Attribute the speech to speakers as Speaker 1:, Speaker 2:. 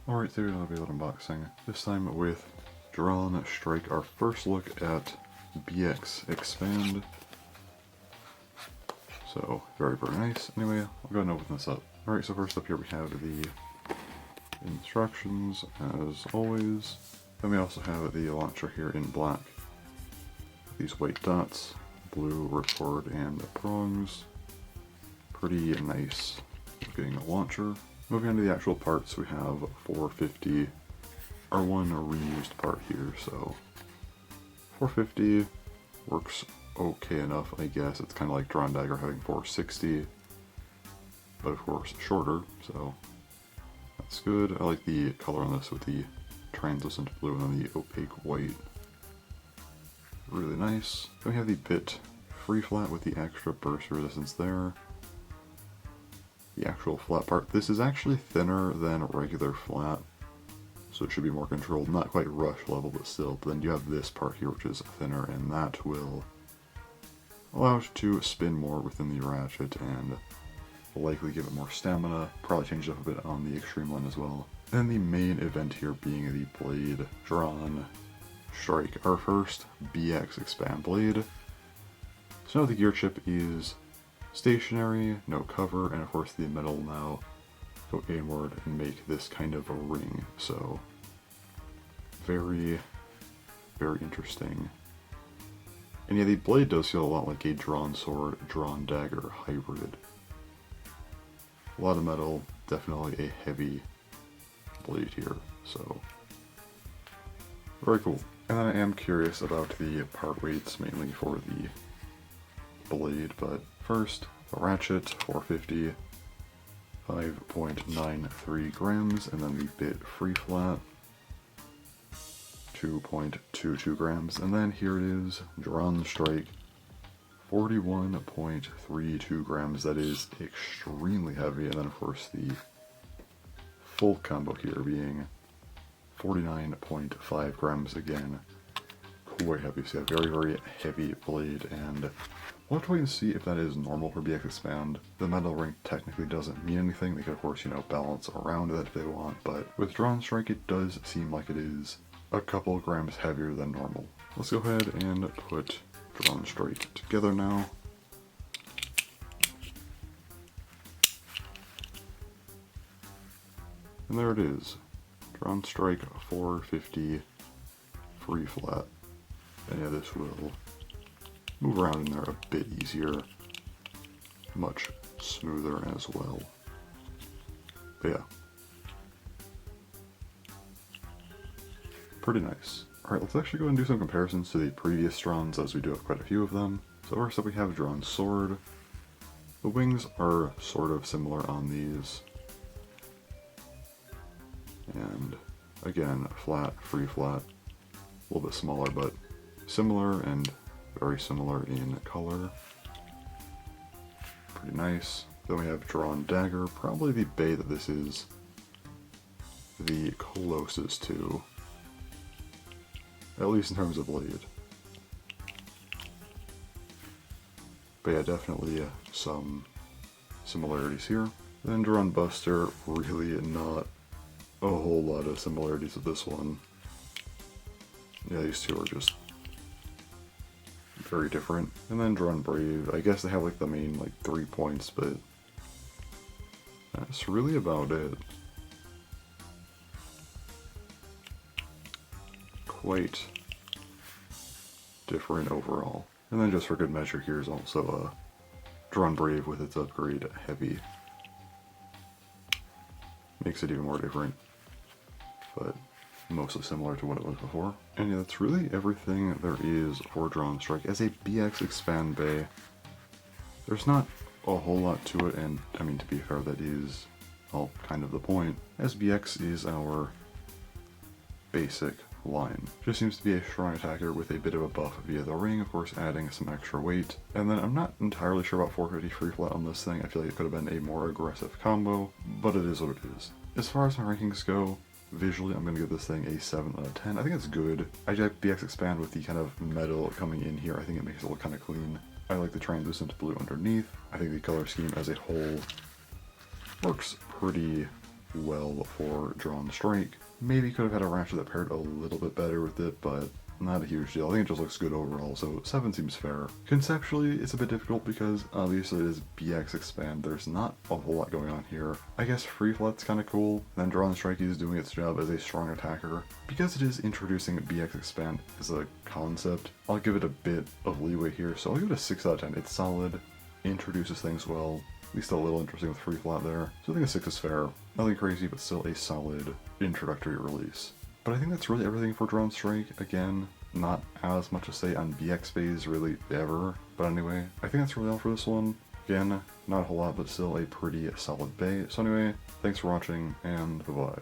Speaker 1: Alright, there's another Beyblade unboxing. This time with DranStrike, our first look at BX Expand. So, very, very nice. Anyway, I'll go ahead and open this up. Alright, so first up here we have the instructions, as always. Then we also have the launcher here in black. These white dots, blue ripcord and prongs. Pretty nice looking launcher. Moving on to the actual parts, we have 450, our one reused part here, so 450 works okay enough, I guess. It's kind of like Drawn Dagger having 460, but of course shorter, so that's good. I like the color on this with the translucent blue and then the opaque white. Really nice. Then we have the bit free flat with the extra burst resistance there. The actual flat part. This is actually thinner than regular flat, so it should be more controlled. Not quite rush level, but still. But then you have this part here, which is thinner, and that will allow it to spin more within the ratchet and likely give it more stamina. Probably change it up a bit on the extreme one as well. And the main event here being the blade DranStrike, our first BX Expand blade. So now the gear chip is stationary, no cover, and of course the metal now go inward and make this kind of a ring. So very, very interesting. And yeah, the blade does feel a lot like a drawn sword, drawn dagger hybrid. A lot of metal, definitely a heavy blade here, so very cool. And then I am curious about the part weights, mainly for the blade, but first, the ratchet, 450, 5.93 grams, and then the bit free flat, 2.22 grams, and then here it is, DranStrike, 41.32 grams. That is extremely heavy, and then of course the full combo here being 49.5 grams again. Quite heavy, so yeah, very, very heavy blade, and we'll have to wait and see if that is normal for BX Expand. The metal ring technically doesn't mean anything. They could of course, balance around that if they want, but with DranStrike it does seem like it is a couple grams heavier than normal. Let's go ahead and put DranStrike together now. And there it is. DranStrike 450 free flat. And yeah, this will move around in there a bit easier, much smoother as well. But yeah, pretty nice. Alright, let's actually go and do some comparisons to the previous Drons, as we do have quite a few of them. So first up we have Drawn Sword. The wings are sort of similar on these. And again, flat, free flat, a little bit smaller, but similar and very similar in color. Pretty nice. Then we have Drawn Dagger, probably the bay that this is the closest to, at least in terms of blade. But yeah, definitely some similarities here. Then Drawn Buster, really not a whole lot of similarities with this one. Yeah, these two are just very different. And then Drawn Brave, I guess they have like the main 3 points, but that's really about it. Quite different overall. And then just for good measure, here's also Drawn Brave with its upgrade Heavy. Makes it even more different, but mostly similar to what it was before. And yeah, that's really everything there is for DranStrike. As a BX Expand Bay, there's not a whole lot to it, and I mean, to be fair, that is all kind of the point, as BX is our basic line. Just seems to be a strong attacker with a bit of a buff via the ring, of course adding some extra weight. And then I'm not entirely sure about 450 free flat on this thing. I feel like it could have been a more aggressive combo, but it is what it is. As far as my rankings go, visually I'm going to give this thing a 7 out of 10. I think it's good. I like BX Expand with the kind of metal coming in here. I think it makes it look kind of clean. I like the translucent blue underneath. I think the color scheme as a whole works pretty well for DranStrike. Maybe could have had a Ratchet that paired a little bit better with it, but not a huge deal. I think it just looks good overall, so 7 seems fair. Conceptually, it's a bit difficult because obviously it is BX Expand. There's not a whole lot going on here. I guess Free Flat's kind of cool, then DranStrike is doing its job as a strong attacker. Because it is introducing BX Expand as a concept, I'll give it a bit of leeway here, so I'll give it a 6 out of 10. It's solid, introduces things well, at least a little interesting with Free Flat there. So I think a 6 is fair. Nothing crazy, but still a solid introductory release. But I think that's really everything for DranStrike. Again, not as much to say on BX phase really ever. But anyway, I think that's really all for this one. Again, not a whole lot, but still a pretty solid bay. So anyway, thanks for watching, and bye-bye.